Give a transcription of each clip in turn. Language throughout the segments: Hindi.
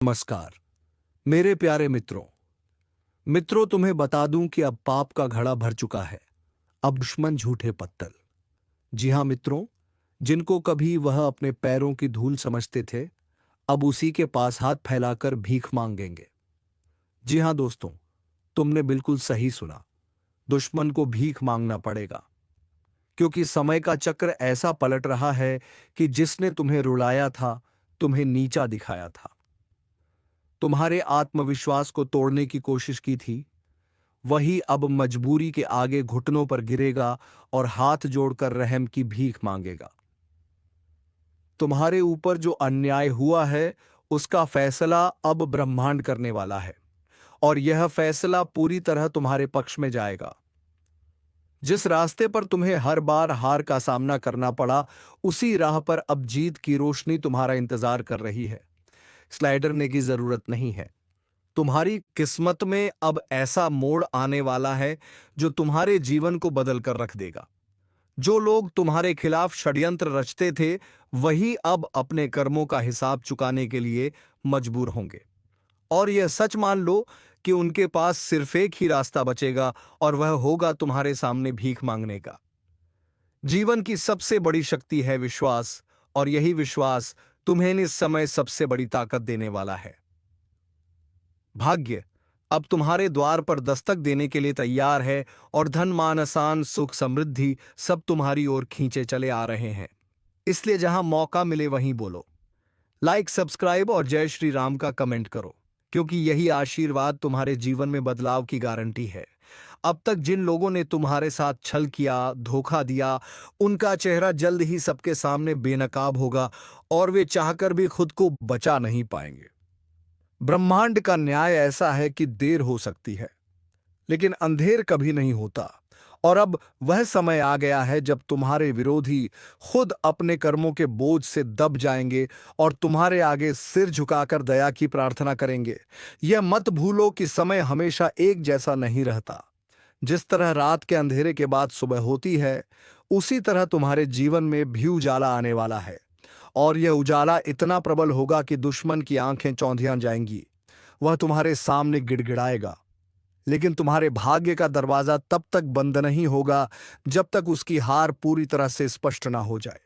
नमस्कार मेरे प्यारे मित्रों तुम्हें बता दूं कि अब पाप का घड़ा भर चुका है। अब दुश्मन झूठे पत्तल। जी हां मित्रों, जिनको कभी वह अपने पैरों की धूल समझते थे, अब उसी के पास हाथ फैलाकर भीख मांगेंगे। जी हां दोस्तों, तुमने बिल्कुल सही सुना। दुश्मन को भीख मांगना पड़ेगा, क्योंकि समय का चक्र ऐसा पलट रहा है कि जिसने तुम्हें रुलाया था, तुम्हें नीचा दिखाया था, तुम्हारे आत्मविश्वास को तोड़ने की कोशिश की थी, वही अब मजबूरी के आगे घुटनों पर गिरेगा और हाथ जोड़कर रहम की भीख मांगेगा। तुम्हारे ऊपर जो अन्याय हुआ है, उसका फैसला अब ब्रह्मांड करने वाला है, और यह फैसला पूरी तरह तुम्हारे पक्ष में जाएगा। जिस रास्ते पर तुम्हें हर बार हार का सामना करना पड़ा, उसी राह पर अब जीत की रोशनी तुम्हारा इंतजार कर रही है। स्लाइडर की जरूरत नहीं है। तुम्हारी किस्मत में अब ऐसा मोड़ आने वाला है जो तुम्हारे जीवन को बदल कर रख देगा। जो लोग तुम्हारे खिलाफ षड्यंत्र रचते थे, वही अब अपने कर्मों का हिसाब चुकाने के लिए मजबूर होंगे। और यह सच मान लो कि उनके पास सिर्फ एक ही रास्ता बचेगा, और वह होगा तुम्हारे सामने भीख मांगने का। जीवन की सबसे बड़ी शक्ति है विश्वास, और यही विश्वास तुम्हें इस समय सबसे बड़ी ताकत देने वाला है। भाग्य अब तुम्हारे द्वार पर दस्तक देने के लिए तैयार है, और धन मान आसान सुख समृद्धि सब तुम्हारी ओर खींचे चले आ रहे हैं। इसलिए जहां मौका मिले वहीं बोलो, लाइक सब्सक्राइब और जय श्री राम का कमेंट करो, क्योंकि यही आशीर्वाद तुम्हारे जीवन में बदलाव की गारंटी है। अब तक जिन लोगों ने तुम्हारे साथ छल किया, धोखा दिया, उनका चेहरा जल्द ही सबके सामने बेनकाब होगा, और वे चाहकर भी खुद को बचा नहीं पाएंगे। ब्रह्मांड का न्याय ऐसा है कि देर हो सकती है, लेकिन अंधेर कभी नहीं होता। और अब वह समय आ गया है जब तुम्हारे विरोधी खुद अपने कर्मों के बोझ से दब जाएंगे और तुम्हारे आगे सिर झुकाकर दया की प्रार्थना करेंगे। यह मत भूलो कि समय हमेशा एक जैसा नहीं रहता। जिस तरह रात के अंधेरे के बाद सुबह होती है, उसी तरह तुम्हारे जीवन में भी उजाला आने वाला है। और यह उजाला इतना प्रबल होगा कि दुश्मन की आंखें चौंधियां जाएंगी। वह तुम्हारे सामने गिड़गिड़ाएगा, लेकिन तुम्हारे भाग्य का दरवाजा तब तक बंद नहीं होगा जब तक उसकी हार पूरी तरह से स्पष्ट ना हो जाए।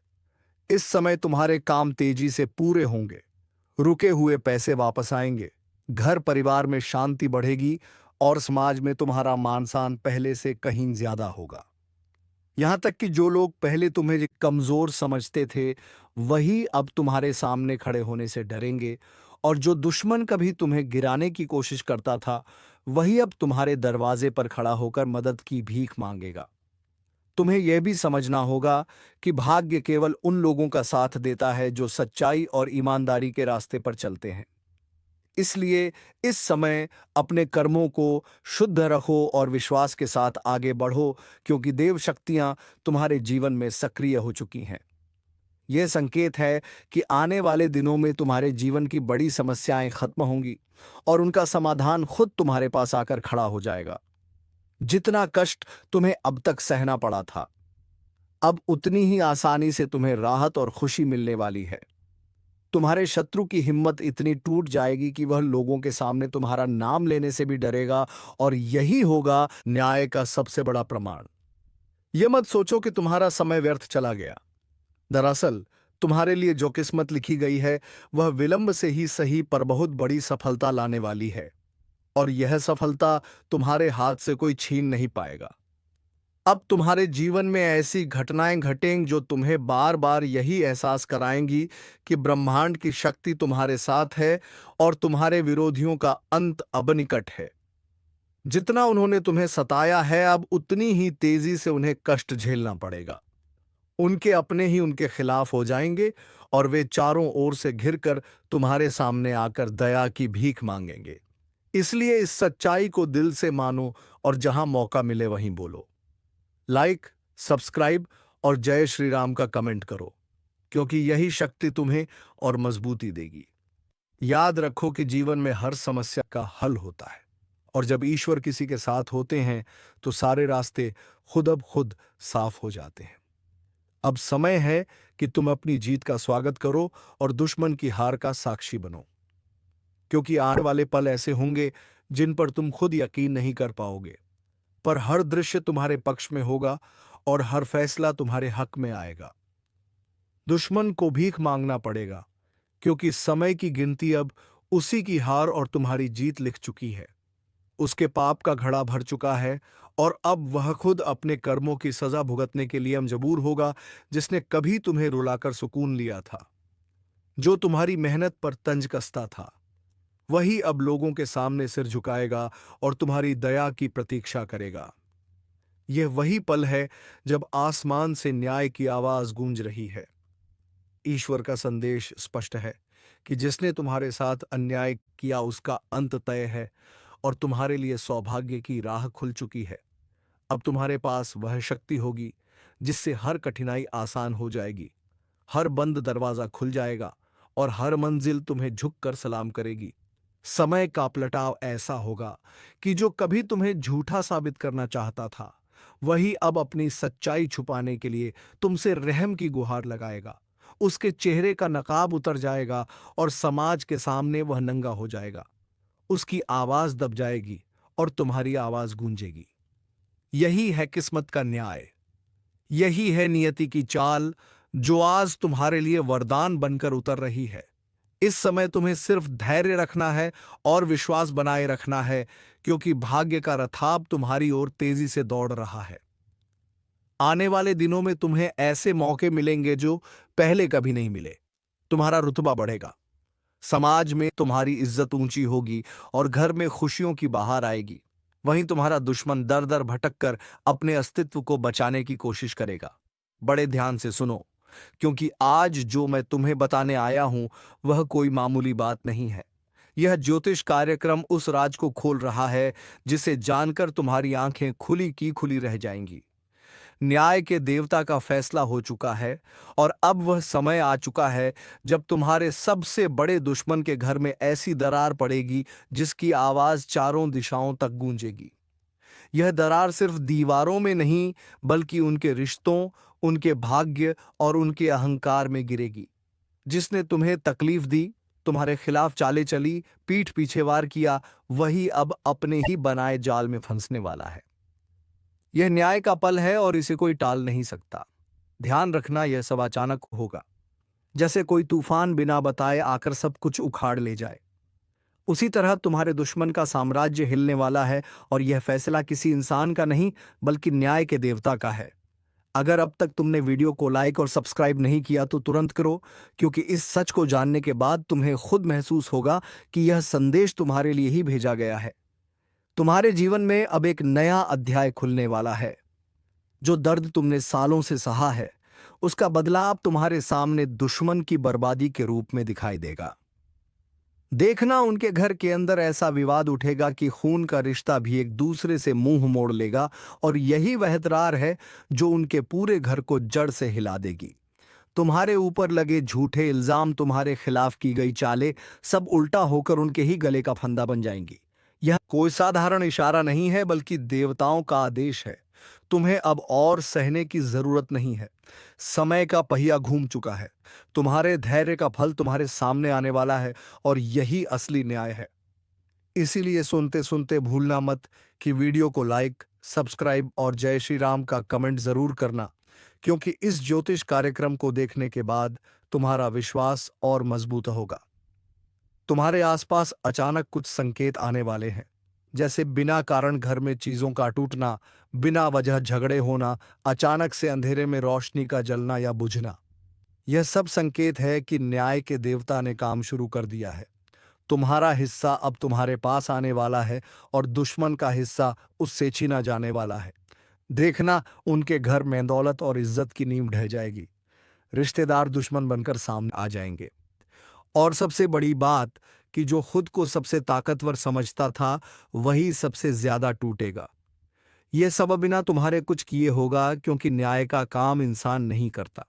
इस समय तुम्हारे काम तेजी से पूरे होंगे, रुके हुए पैसे वापस आएंगे, घर परिवार में शांति बढ़ेगी, और समाज में तुम्हारा मान सम्मान पहले से कहीं ज्यादा होगा। यहां तक कि जो लोग पहले तुम्हें कमजोर समझते थे, वही अब तुम्हारे सामने खड़े होने से डरेंगे, और जो दुश्मन कभी तुम्हें गिराने की कोशिश करता था, वही अब तुम्हारे दरवाजे पर खड़ा होकर मदद की भीख मांगेगा। तुम्हें यह भी समझना होगा कि भाग्य केवल उन लोगों का साथ देता है जो सच्चाई और ईमानदारी के रास्ते पर चलते हैं। इसलिए इस समय अपने कर्मों को शुद्ध रखो और विश्वास के साथ आगे बढ़ो, क्योंकि देव शक्तियां तुम्हारे जीवन में सक्रिय हो चुकी हैं। यह संकेत है कि आने वाले दिनों में तुम्हारे जीवन की बड़ी समस्याएं खत्म होंगी, और उनका समाधान खुद तुम्हारे पास आकर खड़ा हो जाएगा। जितना कष्ट तुम्हें अब तक सहना पड़ा था, अब उतनी ही आसानी से तुम्हें राहत और खुशी मिलने वाली है। तुम्हारे शत्रु की हिम्मत इतनी टूट जाएगी कि वह लोगों के सामने तुम्हारा नाम लेने से भी डरेगा, और यही होगा न्याय का सबसे बड़ा प्रमाण। यह मत सोचो कि तुम्हारा समय व्यर्थ चला गया। दरअसल तुम्हारे लिए जो किस्मत लिखी गई है, वह विलंब से ही सही पर बहुत बड़ी सफलता लाने वाली है, और यह सफलता तुम्हारे हाथ से कोई छीन नहीं पाएगा। अब तुम्हारे जीवन में ऐसी घटनाएं घटेंगी जो तुम्हें बार बार यही एहसास कराएंगी कि ब्रह्मांड की शक्ति तुम्हारे साथ है, और तुम्हारे विरोधियों का अंत अब निकट है। जितना उन्होंने तुम्हें सताया है, अब उतनी ही तेजी से उन्हें कष्ट झेलना पड़ेगा। उनके अपने ही उनके खिलाफ हो जाएंगे, और वे चारों ओर से घिरकर तुम्हारे सामने आकर दया की भीख मांगेंगे। इसलिए इस सच्चाई को दिल से मानो, और जहां मौका मिले वहीं बोलो। लाइक, सब्सक्राइब और जय श्री राम का कमेंट करो, क्योंकि यही शक्ति तुम्हें और मजबूती देगी। याद रखो कि जीवन में हर समस्या का हल होता है, और जब ईश्वर किसी के साथ होते हैं तो सारे रास्ते खुद अब खुद साफ हो जाते हैं। अब समय है कि तुम अपनी जीत का स्वागत करो और दुश्मन की हार का साक्षी बनो। क्योंकि आने वाले पल ऐसे होंगे जिन पर तुम खुद यकीन नहीं कर पाओगे। पर हर दृश्य तुम्हारे पक्ष में होगा और हर फैसला तुम्हारे हक में आएगा। दुश्मन को भीख मांगना पड़ेगा, क्योंकि समय की गिनती अब उसी की हार और तुम्हारी जीत लिख चुकी है। उसके पाप का घड़ा भर चुका है और अब वह खुद अपने कर्मों की सजा भुगतने के लिए मजबूर होगा। जिसने कभी तुम्हें रुलाकर सुकून लिया था, जो तुम्हारी मेहनत पर तंज कसता था, वही अब लोगों के सामने सिर झुकाएगा और तुम्हारी दया की प्रतीक्षा करेगा। यह वही पल है जब आसमान से न्याय की आवाज गूंज रही है। ईश्वर का संदेश स्पष्ट है कि जिसने तुम्हारे साथ अन्याय किया उसका अंत तय है और तुम्हारे लिए सौभाग्य की राह खुल चुकी है। अब तुम्हारे पास वह शक्ति होगी जिससे हर कठिनाई आसान हो जाएगी, हर बंद दरवाजा खुल जाएगा और हर मंजिल तुम्हें झुककर सलाम करेगी। समय का पलटाव ऐसा होगा कि जो कभी तुम्हें झूठा साबित करना चाहता था, वही अब अपनी सच्चाई छुपाने के लिए तुमसे रहम की गुहार लगाएगा। उसके चेहरे का नकाब उतर जाएगा और समाज के सामने वह नंगा हो जाएगा। उसकी आवाज दब जाएगी और तुम्हारी आवाज गूंजेगी। यही है किस्मत का न्याय, यही है नियति की चाल जो आज तुम्हारे लिए वरदान बनकर उतर रही है। इस समय तुम्हें सिर्फ धैर्य रखना है और विश्वास बनाए रखना है, क्योंकि भाग्य का रथाब तुम्हारी ओर तेजी से दौड़ रहा है। आने वाले दिनों में तुम्हें ऐसे मौके मिलेंगे जो पहले कभी नहीं मिले। तुम्हारा रुतबा बढ़ेगा, समाज में तुम्हारी इज्जत ऊंची होगी और घर में खुशियों की बहार आएगी। वहीं तुम्हारा दुश्मन दर दर भटक कर अपने अस्तित्व को बचाने की कोशिश करेगा। बड़े ध्यान से सुनो, क्योंकि आज जो मैं तुम्हें बताने आया हूं वह कोई मामूली बात नहीं है। यह ज्योतिष कार्यक्रम उस राज को खोल रहा है जिसे जानकर तुम्हारी आंखें खुली की खुली रह जाएंगी। न्याय के देवता का फैसला हो चुका है और अब वह समय आ चुका है जब तुम्हारे सबसे बड़े दुश्मन के घर में ऐसी दरार पड़ेगी जिसकी आवाज चारों दिशाओं तक गूंजेगी। यह दरार सिर्फ दीवारों में नहीं, बल्कि उनके रिश्तों, उनके भाग्य और उनके अहंकार में गिरेगी। जिसने तुम्हें तकलीफ दी, तुम्हारे खिलाफ चाले चली, पीठ पीछे वार किया, वही अब अपने ही बनाए जाल में फंसने वाला है। यह न्याय का पल है और इसे कोई टाल नहीं सकता। ध्यान रखना, यह सब अचानक होगा, जैसे कोई तूफान बिना बताए आकर सब कुछ उखाड़ ले जाए। उसी तरह तुम्हारे दुश्मन का साम्राज्य हिलने वाला है और यह फैसला किसी इंसान का नहीं, बल्कि न्याय के देवता का है। अगर अब तक तुमने वीडियो को लाइक और सब्सक्राइब नहीं किया तो तुरंत करो, क्योंकि इस सच को जानने के बाद तुम्हें खुद महसूस होगा कि यह संदेश तुम्हारे लिए ही भेजा गया है। तुम्हारे जीवन में अब एक नया अध्याय खुलने वाला है। जो दर्द तुमने सालों से सहा है, उसका बदला अब तुम्हारे सामने दुश्मन की बर्बादी के रूप में दिखाई देगा। देखना, उनके घर के अंदर ऐसा विवाद उठेगा कि खून का रिश्ता भी एक दूसरे से मुंह मोड़ लेगा और यही वह दरार है जो उनके पूरे घर को जड़ से हिला देगी। तुम्हारे ऊपर लगे झूठे इल्जाम, तुम्हारे खिलाफ की गई चालें, सब उल्टा होकर उनके ही गले का फंदा बन जाएंगी। यह कोई साधारण इशारा नहीं है, बल्कि देवताओं का आदेश है। तुम्हें अब और सहने की जरूरत नहीं है। समय का पहिया घूम चुका है। तुम्हारे धैर्य का फल तुम्हारे सामने आने वाला है और यही असली न्याय है। इसीलिए सुनते सुनते भूलना मत कि वीडियो को लाइक, सब्सक्राइब और जय श्री राम का कमेंट जरूर करना, क्योंकि इस ज्योतिष कार्यक्रम को देखने के बाद तुम्हारा विश्वास और मजबूत होगा। तुम्हारे आसपास अचानक कुछ संकेत आने वाले हैं, जैसे बिना कारण घर में चीजों का टूटना, बिना वजह झगड़े होना, अचानक से अंधेरे में रोशनी का जलना या बुझना। यह सब संकेत है कि न्याय के देवता ने काम शुरू कर दिया है। तुम्हारा हिस्सा अब तुम्हारे पास आने वाला है और दुश्मन का हिस्सा उससे छीना जाने वाला है। देखना, उनके घर में दौलत और इज्जत की नींव ढह जाएगी। रिश्तेदार दुश्मन बनकर सामने आ जाएंगे। और सबसे बड़ी बात कि जो खुद को सबसे ताकतवर समझता था, वही सबसे ज्यादा टूटेगा। यह सब बिना तुम्हारे कुछ किए होगा, क्योंकि न्याय का काम इंसान नहीं करता,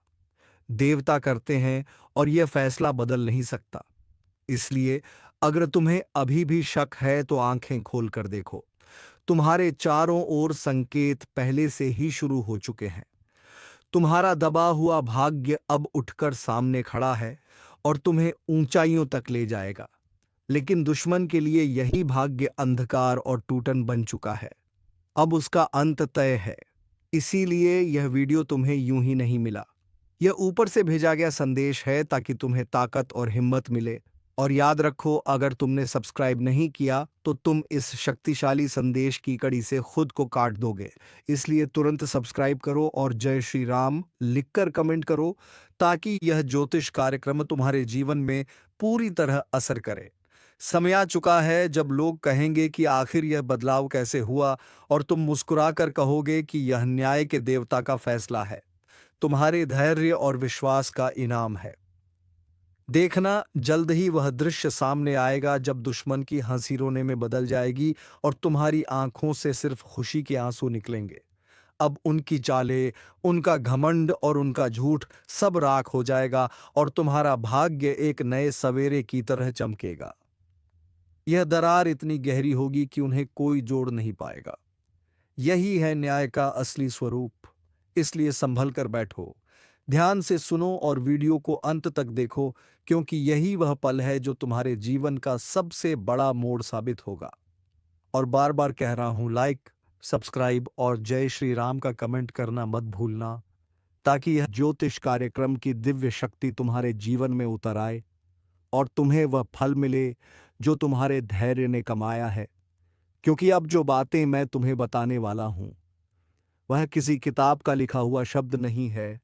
देवता करते हैं और यह फैसला बदल नहीं सकता। इसलिए अगर तुम्हें अभी भी शक है तो आंखें खोल कर देखो। तुम्हारे चारों ओर संकेत पहले से ही शुरू हो चुके हैं। तुम्हारा दबा हुआ भाग्य अब उठकर सामने खड़ा है और तुम्हें ऊंचाइयों तक ले जाएगा। लेकिन दुश्मन के लिए यही भाग्य अंधकार और टूटन बन चुका है। अब उसका अंत तय है। इसीलिए यह वीडियो तुम्हें यूं ही नहीं मिला। यह ऊपर से भेजा गया संदेश है ताकि तुम्हें ताकत और हिम्मत मिले। और याद रखो, अगर तुमने सब्सक्राइब नहीं किया तो तुम इस शक्तिशाली संदेश की कड़ी से खुद को काट दोगे। इसलिए तुरंत सब्सक्राइब करो और जय श्री राम लिखकर कमेंट करो, ताकि यह ज्योतिष कार्यक्रम तुम्हारे जीवन में पूरी तरह असर करे। समय आ चुका है जब लोग कहेंगे कि आखिर यह बदलाव कैसे हुआ, और तुम मुस्कुराकर कहोगे कि यह न्याय के देवता का फैसला है, तुम्हारे धैर्य और विश्वास का इनाम है। देखना, जल्द ही वह दृश्य सामने आएगा जब दुश्मन की हंसी रोने में बदल जाएगी और तुम्हारी आंखों से सिर्फ खुशी के आंसू निकलेंगे। अब उनकी चालें, उनका घमंड और उनका झूठ सब राख हो जाएगा और तुम्हारा भाग्य एक नए सवेरे की तरह चमकेगा। यह दरार इतनी गहरी होगी कि उन्हें कोई जोड़ नहीं पाएगा। यही है न्याय का असली स्वरूप। इसलिए संभल कर बैठो, ध्यान से सुनो और वीडियो को अंत तक देखो, क्योंकि यही वह पल है जो तुम्हारे जीवन का सबसे बड़ा मोड़ साबित होगा। और बार बार कह रहा हूं, लाइक, सब्सक्राइब और जय श्री राम का कमेंट करना मत भूलना, ताकि यह ज्योतिष कार्यक्रम की दिव्य शक्ति तुम्हारे जीवन में उतर आए और तुम्हें वह फल मिले जो तुम्हारे धैर्य ने कमाया है। क्योंकि अब जो बातें मैं तुम्हें बताने वाला हूं, वह किसी किताब का लिखा हुआ शब्द नहीं है।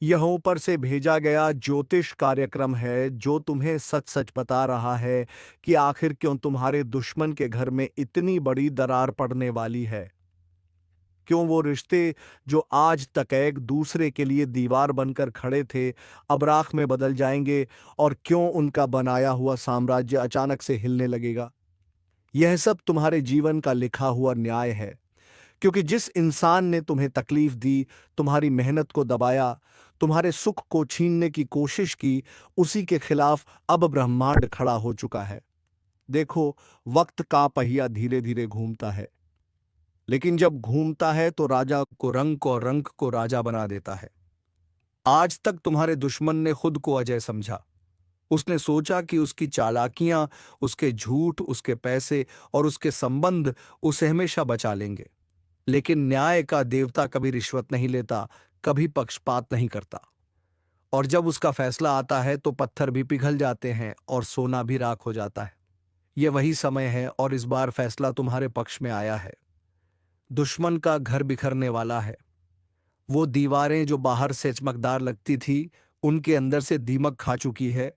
यह ऊपर से भेजा गया ज्योतिष कार्यक्रम है जो तुम्हें सच सच बता रहा है कि आखिर क्यों तुम्हारे दुश्मन के घर में इतनी बड़ी दरार पड़ने वाली है। क्यों वो रिश्ते जो आज तक एक दूसरे के लिए दीवार बनकर खड़े थे, अब राख में बदल जाएंगे, और क्यों उनका बनाया हुआ साम्राज्य अचानक से हिलने लगेगा। यह सब तुम्हारे जीवन का लिखा हुआ न्याय है। क्योंकि जिस इंसान ने तुम्हें तकलीफ दी, तुम्हारी मेहनत को दबाया, तुम्हारे सुख को छीनने की कोशिश की, उसी के खिलाफ अब ब्रह्मांड खड़ा हो चुका है। देखो, वक्त का पहिया धीरे धीरे घूमता है, लेकिन जब घूमता है तो राजा को रंक और रंक को राजा बना देता है। आज तक तुम्हारे दुश्मन ने खुद को अजय समझा। उसने सोचा कि उसकी चालाकियां, उसके झूठ, उसके पैसे और उसके संबंध उसे हमेशा बचा लेंगे। लेकिन न्याय का देवता कभी रिश्वत नहीं लेता, कभी पक्षपात नहीं करता। और जब उसका फैसला आता है तो पत्थर भी पिघल जाते हैं और सोना भी राख हो जाता है। यह वही समय है और इस बार फैसला तुम्हारे पक्ष में आया है। दुश्मन का घर बिखरने वाला है। वो दीवारें जो बाहर से चमकदार लगती थी, उनके अंदर से दीमक खा चुकी है,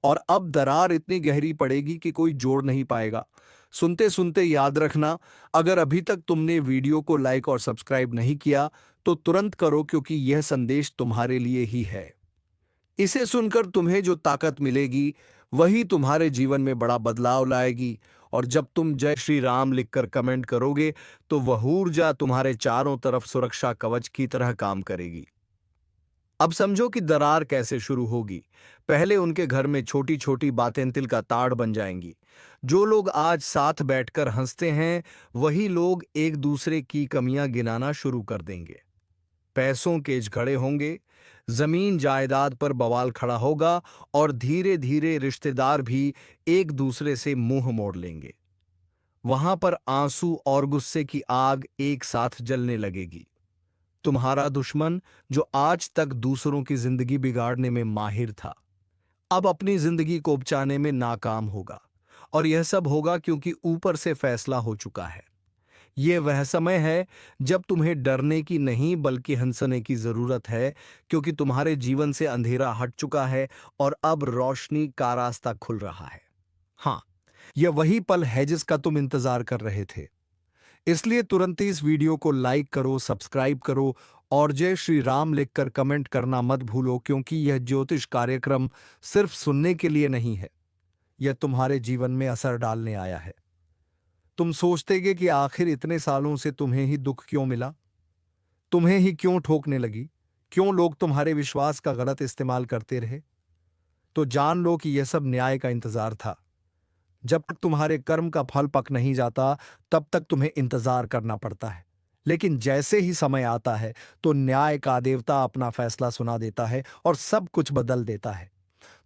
और अब दरार इतनी गहरी पड़ेगी कि कोई जोड़ नहीं पाएगा। सुनते सुनते याद रखना, अगर अभी तक तुमने वीडियो को लाइक और सब्सक्राइब नहीं किया तो तुरंत करो, क्योंकि यह संदेश तुम्हारे लिए ही है। इसे सुनकर तुम्हें जो ताकत मिलेगी, वही तुम्हारे जीवन में बड़ा बदलाव लाएगी। और जब तुम जय श्री राम लिखकर कमेंट करोगे तो वह ऊर्जा तुम्हारे चारों तरफ सुरक्षा कवच की तरह काम करेगी। अब समझो कि दरार कैसे शुरू होगी। पहले उनके घर में छोटी छोटी बातें तिल का ताड़ बन जाएंगी। जो लोग आज साथ बैठकर हंसते हैं, वही लोग एक दूसरे की कमियां गिनाना शुरू कर देंगे। पैसों के झगड़े होंगे, जमीन जायदाद पर बवाल खड़ा होगा, और धीरे धीरे रिश्तेदार भी एक दूसरे से मुंह मोड़ लेंगे। वहां पर आंसू और गुस्से की आग एक साथ जलने लगेगी। तुम्हारा दुश्मन, जो आज तक दूसरों की जिंदगी बिगाड़ने में माहिर था, अब अपनी जिंदगी को उपचाने में नाकाम होगा। और यह सब होगा क्योंकि ऊपर से फैसला हो चुका है। ये वह समय है जब तुम्हें डरने की नहीं बल्कि हंसने की जरूरत है, क्योंकि तुम्हारे जीवन से अंधेरा हट चुका है और अब रोशनी का रास्ता खुल रहा है। हाँ, यह वही पल है जिसका तुम इंतजार कर रहे थे। इसलिए तुरंत ही इस वीडियो को लाइक करो, सब्सक्राइब करो और जय श्री राम लिखकर कमेंट करना मत भूलो, क्योंकि यह ज्योतिष कार्यक्रम सिर्फ सुनने के लिए नहीं है, यह तुम्हारे जीवन में असर डालने आया है। तुम सोचतेगे कि आखिर इतने सालों से तुम्हें ही दुख क्यों मिला, तुम्हें ही क्यों ठोकने लगी, क्यों लोग तुम्हारे विश्वास का गलत इस्तेमाल करते रहे। तो जान लो कि यह सब न्याय का इंतजार था। जब तक तुम्हारे कर्म का फल पक नहीं जाता, तब तक तुम्हें इंतजार करना पड़ता है। लेकिन जैसे ही समय आता है तो न्याय का देवता अपना फैसला सुना देता है और सब कुछ बदल देता है।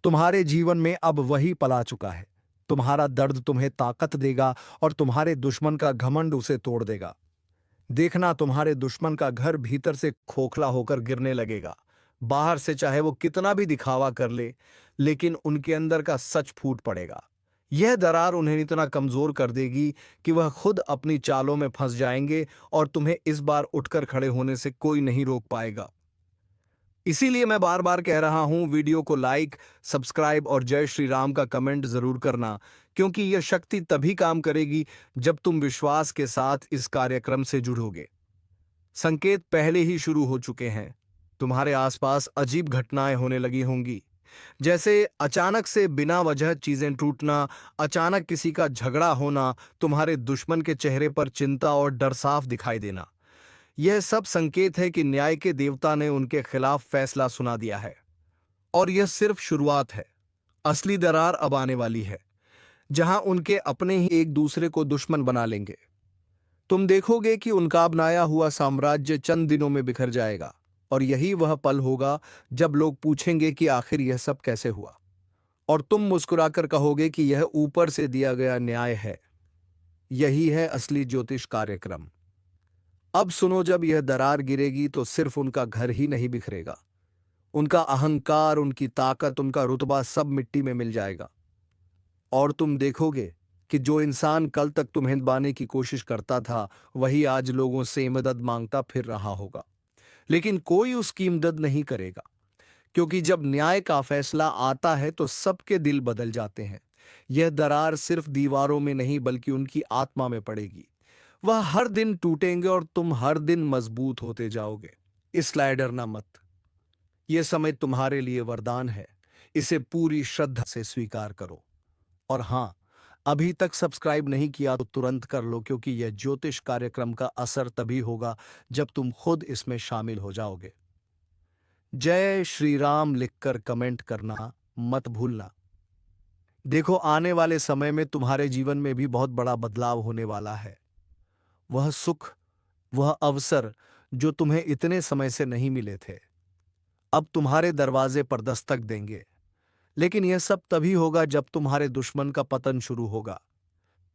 तुम्हारे जीवन में अब वही पल आ चुका है। तुम्हारा दर्द तुम्हें ताकत देगा और तुम्हारे दुश्मन का घमंड उसे तोड़ देगा। देखना, तुम्हारे दुश्मन का घर भीतर से खोखला होकर गिरने लगेगा। बाहर से चाहे वो कितना भी दिखावा कर ले, लेकिन उनके अंदर का सच फूट पड़ेगा। यह दरार उन्हें इतना कमजोर कर देगी कि वह खुद अपनी चालों में फंस जाएंगे और तुम्हें इस बार उठकर खड़े होने से कोई नहीं रोक पाएगा। इसीलिए मैं बार बार कह रहा हूं, वीडियो को लाइक, सब्सक्राइब और जय श्री राम का कमेंट जरूर करना, क्योंकि यह शक्ति तभी काम करेगी जब तुम विश्वास के साथ इस कार्यक्रम से जुड़ोगे। संकेत पहले ही शुरू हो चुके हैं। तुम्हारे आसपास अजीब घटनाएं होने लगी होंगी, जैसे अचानक से बिना वजह चीजें टूटना, अचानक किसी का झगड़ा होना, तुम्हारे दुश्मन के चेहरे पर चिंता और डर साफ दिखाई देना। यह सब संकेत है कि न्याय के देवता ने उनके खिलाफ फैसला सुना दिया है। और यह सिर्फ शुरुआत है। असली दरार अब आने वाली है, जहां उनके अपने ही एक दूसरे को दुश्मन बना लेंगे। तुम देखोगे कि उनका बनाया हुआ साम्राज्य चंद दिनों में बिखर जाएगा, और यही वह पल होगा जब लोग पूछेंगे कि आखिर यह सब कैसे हुआ, और तुम मुस्कुराकर कहोगे कि यह ऊपर से दिया गया न्याय है। यही है असली ज्योतिष कार्यक्रम। अब सुनो, जब यह दरार गिरेगी तो सिर्फ उनका घर ही नहीं बिखरेगा, उनका अहंकार, उनकी ताकत, उनका रुतबा सब मिट्टी में मिल जाएगा। और तुम देखोगे कि जो इंसान कल तक तुम्हें दबाने की कोशिश करता था, वही आज लोगों से मदद मांगता फिर रहा होगा, लेकिन कोई उसकी मदद नहीं करेगा। क्योंकि जब न्याय का फैसला आता है तो सबके दिल बदल जाते हैं। यह दरार सिर्फ दीवारों में नहीं बल्कि उनकी आत्मा में पड़ेगी। वह हर दिन टूटेंगे और तुम हर दिन मजबूत होते जाओगे। इसलिए डरना मत। यह समय तुम्हारे लिए वरदान है। इसे पूरी श्रद्धा से स्वीकार करो। और हाँ, अभी तक सब्सक्राइब नहीं किया तो तुरंत कर लो, क्योंकि यह ज्योतिष कार्यक्रम का असर तभी होगा जब तुम खुद इसमें शामिल हो जाओगे। जय श्री राम लिखकर कमेंट करना मत भूलना। देखो, आने वाले समय में तुम्हारे जीवन में भी बहुत बड़ा बदलाव होने वाला है। वह सुख, वह अवसर जो तुम्हें इतने समय से नहीं मिले थे, अब तुम्हारे दरवाजे पर दस्तक देंगे। लेकिन यह सब तभी होगा जब तुम्हारे दुश्मन का पतन शुरू होगा।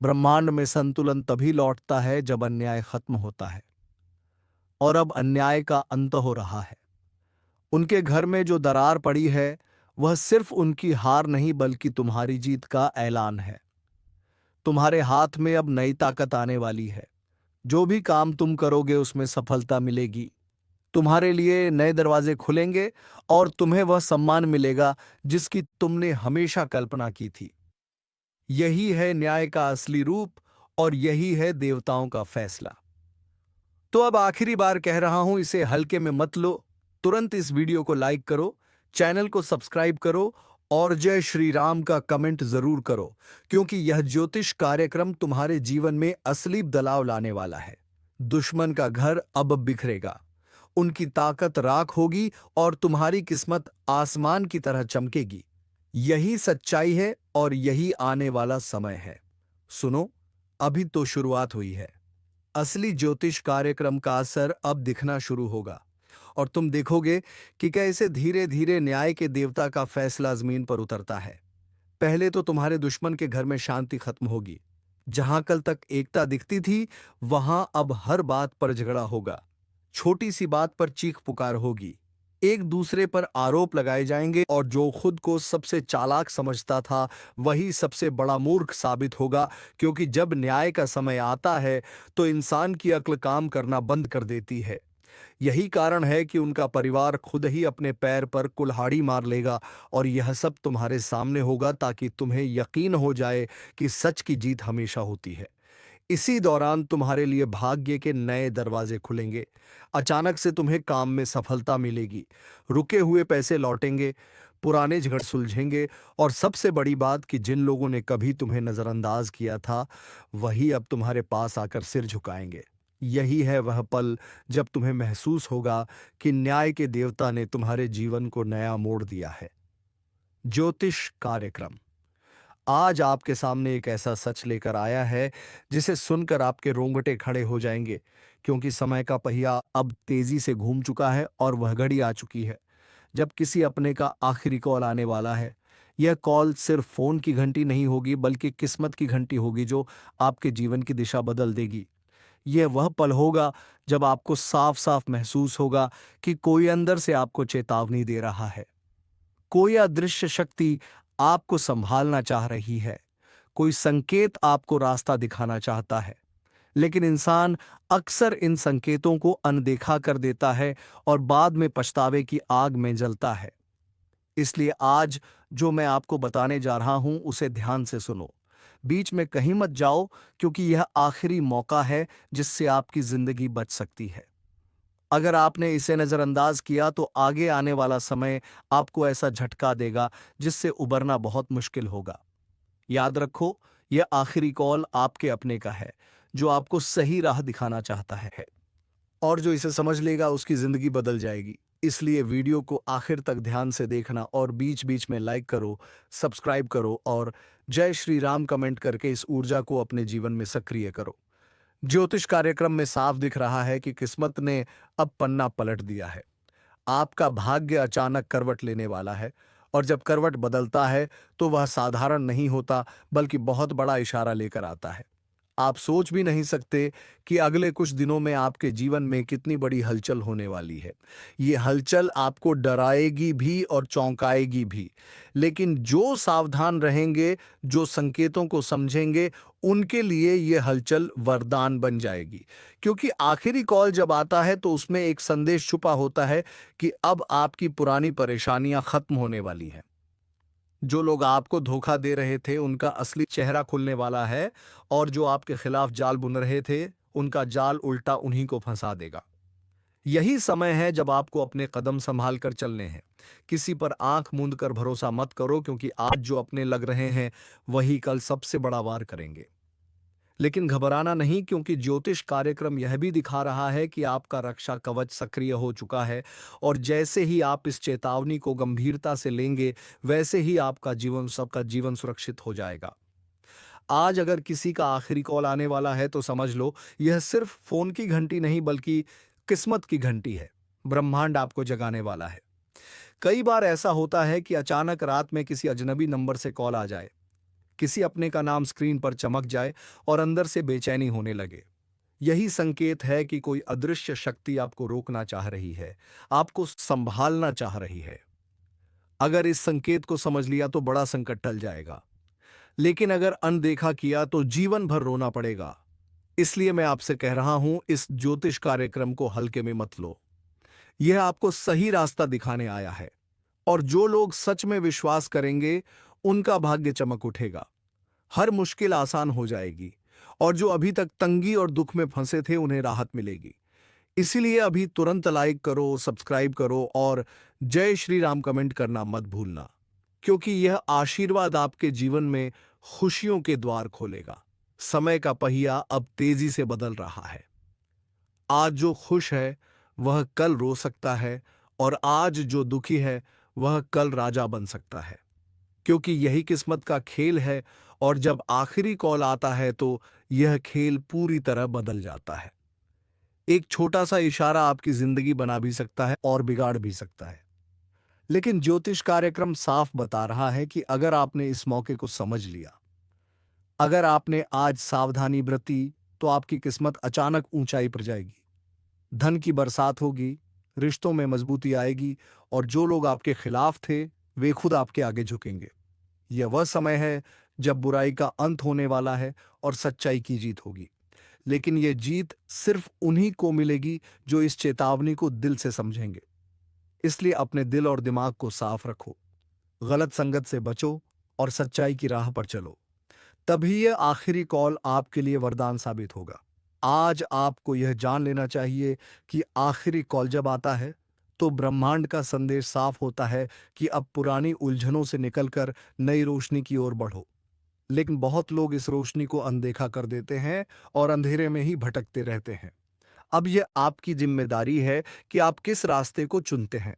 ब्रह्मांड में संतुलन तभी लौटता है जब अन्याय खत्म होता है। और अब अन्याय का अंत हो रहा है। उनके घर में जो दरार पड़ी है, वह सिर्फ उनकी हार नहीं बल्कि तुम्हारी जीत का ऐलान है। तुम्हारे हाथ में अब नई ताकत आने वाली है। जो भी काम तुम करोगे उसमें सफलता मिलेगी। तुम्हारे लिए नए दरवाजे खुलेंगे और तुम्हें वह सम्मान मिलेगा जिसकी तुमने हमेशा कल्पना की थी। यही है न्याय का असली रूप और यही है देवताओं का फैसला। तो अब आखिरी बार कह रहा हूं, इसे हल्के में मत लो। तुरंत इस वीडियो को लाइक करो, चैनल को सब्सक्राइब करो और जय श्री राम का कमेंट जरूर करो, क्योंकि यह ज्योतिष कार्यक्रम तुम्हारे जीवन में असली बदलाव लाने वाला है। दुश्मन का घर अब बिखरेगा, उनकी ताकत राख होगी और तुम्हारी किस्मत आसमान की तरह चमकेगी। यही सच्चाई है और यही आने वाला समय है। सुनो, अभी तो शुरुआत हुई है। असली ज्योतिष कार्यक्रम का असर अब दिखना शुरू होगा और तुम देखोगे कि कैसे धीरे धीरे न्याय के देवता का फैसला जमीन पर उतरता है। पहले तो तुम्हारे दुश्मन के घर में शांति खत्म होगी। जहां कल तक एकता दिखती थी, वहां अब हर बात पर झगड़ा होगा। छोटी सी बात पर चीख पुकार होगी, एक दूसरे पर आरोप लगाए जाएंगे और जो खुद को सबसे चालाक समझता था वही सबसे बड़ा मूर्ख साबित होगा। क्योंकि जब न्याय का समय आता है तो इंसान की अक्ल काम करना बंद कर देती है। यही कारण है कि उनका परिवार खुद ही अपने पैर पर कुल्हाड़ी मार लेगा और यह सब तुम्हारे सामने होगा ताकि तुम्हें यकीन हो जाए कि सच की जीत हमेशा होती है। इसी दौरान तुम्हारे लिए भाग्य के नए दरवाजे खुलेंगे। अचानक से तुम्हें काम में सफलता मिलेगी, रुके हुए पैसे लौटेंगे, पुराने झगड़े सुलझेंगे और सबसे बड़ी बात कि जिन लोगों ने कभी तुम्हें नजरअंदाज किया था, वही अब तुम्हारे पास आकर सिर झुकाएंगे। यही है वह पल जब तुम्हें महसूस होगा कि न्याय के देवता ने तुम्हारे जीवन को नया मोड़ दिया है। ज्योतिष कार्यक्रम आज आपके सामने एक ऐसा सच लेकर आया है जिसे सुनकर आपके रोंगटे खड़े हो जाएंगे, क्योंकि समय का पहिया अब तेजी से घूम चुका है और वह घड़ी आ चुकी है जब किसी अपने का आखिरी कॉल आने वाला है। यह कॉल सिर्फ फोन की घंटी नहीं होगी बल्कि किस्मत की घंटी होगी जो आपके जीवन की दिशा बदल देगी। यह वह पल होगा जब आपको साफ साफ महसूस होगा कि कोई अंदर से आपको चेतावनी दे रहा है। कोई अदृश्य शक्ति आपको संभालना चाह रही है। कोई संकेत आपको रास्ता दिखाना चाहता है। लेकिन इंसान अक्सर इन संकेतों को अनदेखा कर देता है और बाद में पछतावे की आग में जलता है। इसलिए आज जो मैं आपको बताने जा रहा हूं उसे ध्यान से सुनो। बीच में कहीं मत जाओ, क्योंकि यह आखिरी मौका है जिससे आपकी जिंदगी बच सकती है। अगर आपने इसे नजरअंदाज किया तो आगे आने वाला समय आपको ऐसा झटका देगा जिससे उबरना बहुत मुश्किल होगा। याद रखो, यह आखिरी कॉल आपके अपने का है जो आपको सही राह दिखाना चाहता है, और जो इसे समझ लेगा उसकी जिंदगी बदल जाएगी। इसलिए वीडियो को आखिर तक ध्यान से देखना और बीच बीच में लाइक करो, सब्सक्राइब करो और जय श्री राम कमेंट करके इस ऊर्जा को अपने जीवन में सक्रिय करो। ज्योतिष कार्यक्रम में साफ दिख रहा है कि किस्मत ने अब पन्ना पलट दिया है। आपका भाग्य अचानक करवट लेने वाला है, और जब करवट बदलता है तो वह साधारण नहीं होता बल्कि बहुत बड़ा इशारा लेकर आता है। आप सोच भी नहीं सकते कि अगले कुछ दिनों में आपके जीवन में कितनी बड़ी हलचल होने वाली है। ये हलचल आपको डराएगी भी और चौंकाएगी भी। लेकिन जो सावधान रहेंगे, जो संकेतों को समझेंगे, उनके लिए ये हलचल वरदान बन जाएगी। क्योंकि आखिरी कॉल जब आता है तो उसमें एक संदेश छुपा होता है कि अब आपकी पुरानी परेशानियां खत्म होने वाली हैं। जो लोग आपको धोखा दे रहे थे उनका असली चेहरा खुलने वाला है, और जो आपके खिलाफ जाल बुन रहे थे उनका जाल उल्टा उन्हीं को फंसा देगा। यही समय है जब आपको अपने कदम संभाल कर चलने हैं। किसी पर आंख मूंद कर भरोसा मत करो, क्योंकि आज जो अपने लग रहे हैं वही कल सबसे बड़ा वार करेंगे। लेकिन घबराना नहीं, क्योंकि ज्योतिष कार्यक्रम यह भी दिखा रहा है कि आपका रक्षा कवच सक्रिय हो चुका है, और जैसे ही आप इस चेतावनी को गंभीरता से लेंगे वैसे ही आपका जीवन, सबका जीवन सुरक्षित हो जाएगा। आज अगर किसी का आखिरी कॉल आने वाला है तो समझ लो, यह सिर्फ फोन की घंटी नहीं बल्कि किस्मत की घंटी है। ब्रह्मांड आपको जगाने वाला है। कई बार ऐसा होता है कि अचानक रात में किसी अजनबी नंबर से कॉल आ जाए, किसी अपने का नाम स्क्रीन पर चमक जाए और अंदर से बेचैनी होने लगे। यही संकेत है कि कोई अदृश्य शक्ति आपको रोकना चाह रही है, आपको संभालना चाह रही है। अगर इस संकेत को समझ लिया तो बड़ा संकट टल जाएगा, लेकिन अगर अनदेखा किया तो जीवन भर रोना पड़ेगा। इसलिए मैं आपसे कह रहा हूं, इस ज्योतिष कार्यक्रम को हल्के में मत लो। यह आपको सही रास्ता दिखाने आया है, और जो लोग सच में विश्वास करेंगे उनका भाग्य चमक उठेगा। हर मुश्किल आसान हो जाएगी, और जो अभी तक तंगी और दुख में फंसे थे उन्हें राहत मिलेगी। इसीलिए अभी तुरंत लाइक करो, सब्सक्राइब करो और जय श्री राम कमेंट करना मत भूलना, क्योंकि यह आशीर्वाद आपके जीवन में खुशियों के द्वार खोलेगा। समय का पहिया अब तेजी से बदल रहा है। आज जो खुश है वह कल रो सकता है, और आज जो दुखी है वह कल राजा बन सकता है, क्योंकि यही किस्मत का खेल है। और जब आखिरी कॉल आता है तो यह खेल पूरी तरह बदल जाता है। एक छोटा सा इशारा आपकी जिंदगी बना भी सकता है और बिगाड़ भी सकता है। लेकिन ज्योतिष कार्यक्रम साफ बता रहा है कि अगर आपने इस मौके को समझ लिया, अगर आपने आज सावधानी बरती, तो आपकी किस्मत अचानक ऊंचाई पर जाएगी। धन की बरसात होगी, रिश्तों में मजबूती आएगी, और जो लोग आपके खिलाफ थे वे खुद आपके आगे झुकेंगे। यह वह समय है जब बुराई का अंत होने वाला है और सच्चाई की जीत होगी। लेकिन यह जीत सिर्फ उन्हीं को मिलेगी जो इस चेतावनी को दिल से समझेंगे। इसलिए अपने दिल और दिमाग को साफ रखो, गलत संगत से बचो और सच्चाई की राह पर चलो। तभी यह आखिरी कॉल आपके लिए वरदान साबित होगा। आज आपको यह जान लेना चाहिए कि आखिरी कॉल जब आता है तो ब्रह्मांड का संदेश साफ होता है कि अब पुरानी उलझनों से निकलकर नई रोशनी की ओर बढ़ो। लेकिन बहुत लोग इस रोशनी को अनदेखा कर देते हैं और अंधेरे में ही भटकते रहते हैं। अब यह आपकी जिम्मेदारी है कि आप किस रास्ते को चुनते हैं।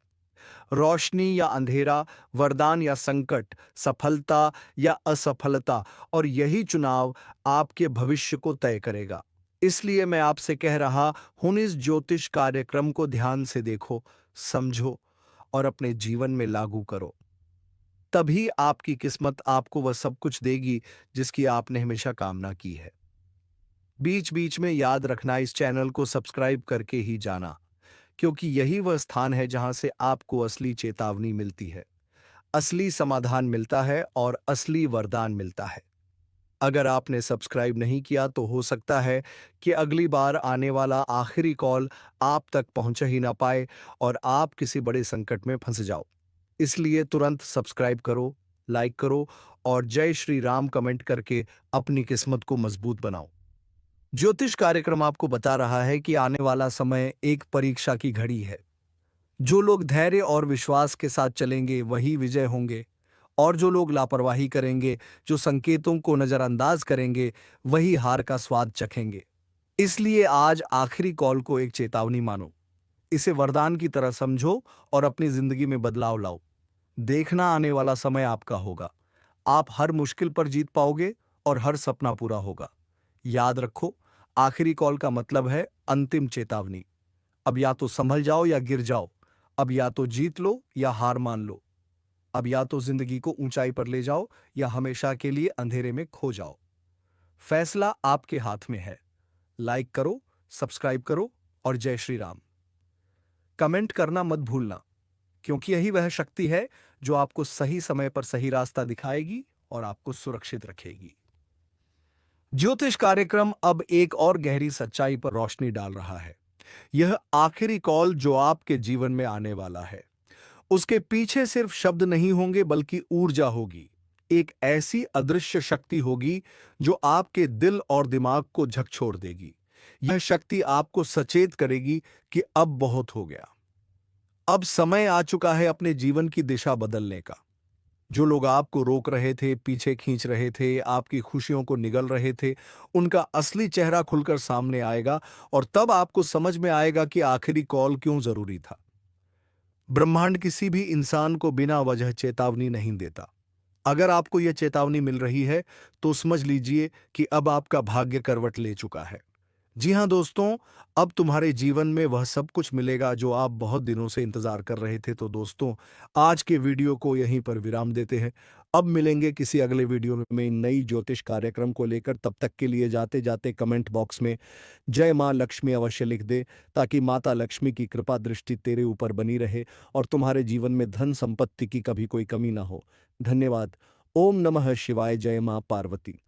रोशनी या अंधेरा, वरदान या संकट, सफलता या असफलता, और यही चुनाव आपके भविष्य को तय करेगा। इसलिए मैं आपसे कह रहा हूं, इस ज्योतिष कार्यक्रम को ध्यान से देखो, समझो और अपने जीवन में लागू करो। तभी आपकी किस्मत आपको वह सब कुछ देगी जिसकी आपने हमेशा कामना की है। बीच बीच में याद रखना, इस चैनल को सब्सक्राइब करके ही जाना, क्योंकि यही वह स्थान है जहां से आपको असली चेतावनी मिलती है, असली समाधान मिलता है और असली वरदान मिलता है। अगर आपने सब्सक्राइब नहीं किया तो हो सकता है कि अगली बार आने वाला आखिरी कॉल आप तक पहुंच ही ना पाए और आप किसी बड़े संकट में फंस जाओ। इसलिए तुरंत सब्सक्राइब करो, लाइक करो और जय श्री राम कमेंट करके अपनी किस्मत को मजबूत बनाओ। ज्योतिष कार्यक्रम आपको बता रहा है कि आने वाला समय एक परीक्षा की घड़ी है। जो लोग धैर्य और विश्वास के साथ चलेंगे वही विजय होंगे, और जो लोग लापरवाही करेंगे, जो संकेतों को नजरअंदाज करेंगे, वही हार का स्वाद चखेंगे। इसलिए आज आखिरी कॉल को एक चेतावनी मानो, इसे वरदान की तरह समझो और अपनी जिंदगी में बदलाव लाओ। देखना, आने वाला समय आपका होगा। आप हर मुश्किल पर जीत पाओगे और हर सपना पूरा होगा। याद रखो, आखिरी कॉल का मतलब है अंतिम चेतावनी। अब या तो संभल जाओ या गिर जाओ। अब या तो जीत लो या हार मान लो। अब या तो जिंदगी को ऊंचाई पर ले जाओ या हमेशा के लिए अंधेरे में खो जाओ। फैसला आपके हाथ में है। लाइक करो, सब्सक्राइब करो और जय श्री राम कमेंट करना मत भूलना, क्योंकि यही वह शक्ति है जो आपको सही समय पर सही रास्ता दिखाएगी और आपको सुरक्षित रखेगी। ज्योतिष कार्यक्रम अब एक और गहरी सच्चाई पर रोशनी डाल रहा है। यह आखिरी कॉल जो आपके जीवन में आने वाला है, उसके पीछे सिर्फ शब्द नहीं होंगे बल्कि ऊर्जा होगी। एक ऐसी अदृश्य शक्ति होगी जो आपके दिल और दिमाग को झकझोर देगी। यह शक्ति आपको सचेत करेगी कि अब बहुत हो गया। अब समय आ चुका है अपने जीवन की दिशा बदलने का। जो लोग आपको रोक रहे थे, पीछे खींच रहे थे, आपकी खुशियों को निगल रहे थे, उनका असली चेहरा खुलकर सामने आएगा और तब आपको समझ में आएगा कि आखिरी कॉल क्यों जरूरी था। ब्रह्मांड किसी भी इंसान को बिना वजह चेतावनी नहीं देता। अगर आपको यह चेतावनी मिल रही है तो समझ लीजिए कि अब आपका भाग्य करवट ले चुका है। जी हां दोस्तों, अब तुम्हारे जीवन में वह सब कुछ मिलेगा जो आप बहुत दिनों से इंतजार कर रहे थे। तो दोस्तों, आज के वीडियो को यहीं पर विराम देते हैं। अब मिलेंगे किसी अगले वीडियो में नई ज्योतिष कार्यक्रम को लेकर। तब तक के लिए जाते जाते कमेंट बॉक्स में जय मां लक्ष्मी अवश्य लिख दे, ताकि माता लक्ष्मी की कृपा दृष्टि तेरे ऊपर बनी रहे और तुम्हारे जीवन में धन संपत्ति की कभी कोई कमी ना हो। धन्यवाद। ओम नमः शिवाय। जय मां पार्वती।